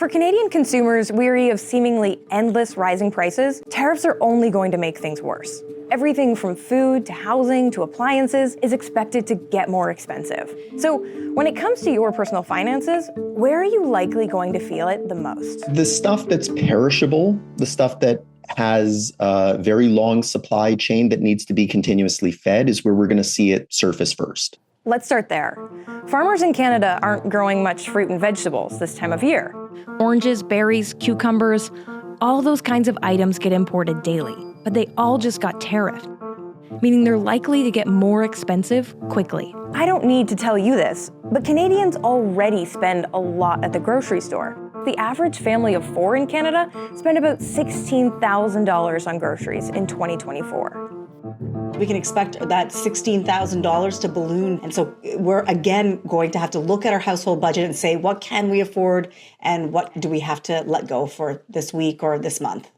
For Canadian consumers weary of seemingly endless rising prices, tariffs are only going to make things worse. Everything from food to housing to appliances is expected to get more expensive. So when it comes to your personal finances, where are you likely going to feel it the most? The stuff that's perishable, the stuff that has a very long supply chain that needs to be continuously fed is where we're going to see it surface first. Let's start there. Farmers in Canada aren't growing much fruit and vegetables this time of year. Oranges, berries, cucumbers, all those kinds of items get imported daily, but they all just got tariffed, meaning they're likely to get more expensive quickly. I don't need to tell you this, but Canadians already spend a lot at the grocery store. The average family of 4 in Canada spent about $16,000 on groceries in 2024. We can expect that $16,000 to balloon. And so we're again going to have to look at our household budget and say, what can we afford and what do we have to let go for this week or this month?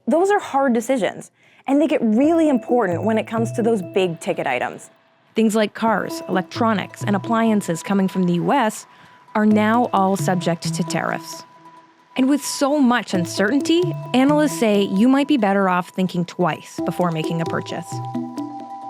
Those are hard decisions, and they get really important when it comes to those big ticket items. Things like cars, electronics, and appliances coming from the U.S. are now all subject to tariffs. And with so much uncertainty, analysts say you might be better off thinking twice before making a purchase.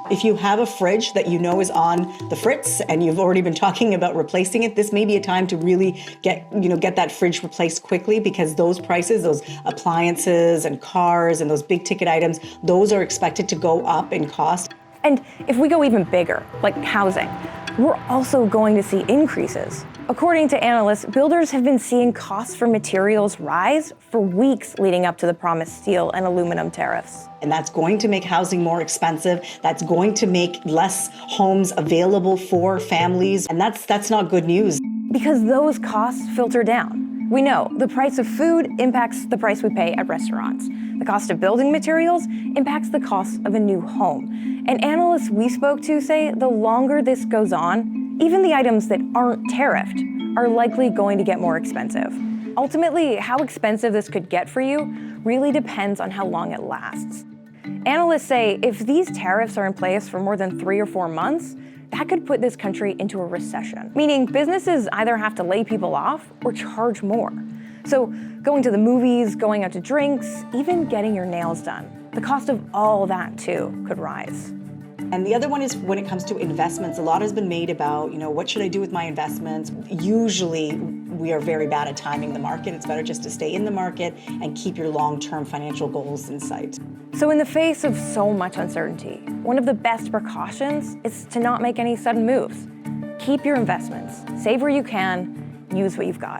If you have a fridge that you know is on the fritz and you've already been talking about replacing it, this may be a time to really get that fridge replaced quickly, because those prices, those appliances and cars and those big ticket items, those are expected to go up in cost. And if we go even bigger, like housing, we're also going to see increases. According to analysts, builders have been seeing costs for materials rise for weeks leading up to the promised steel and aluminum tariffs. And that's going to make housing more expensive. That's going to make less homes available for families. And that's not good news. Because those costs filter down. We know the price of food impacts the price we pay at restaurants. The cost of building materials impacts the cost of a new home. And analysts we spoke to say the longer this goes on, even the items that aren't tariffed are likely going to get more expensive. Ultimately, how expensive this could get for you really depends on how long it lasts. Analysts say if these tariffs are in place for more than 3 or 4 months, that could put this country into a recession, meaning businesses either have to lay people off or charge more. So going to the movies, going out to drinks, even getting your nails done, the cost of all that too could rise. And the other one is when it comes to investments. A lot has been made about, what should I do with my investments? Usually we are very bad at timing the market. It's better just to stay in the market and keep your long-term financial goals in sight. So in the face of so much uncertainty, one of the best precautions is to not make any sudden moves. Keep your investments, save where you can, use what you've got.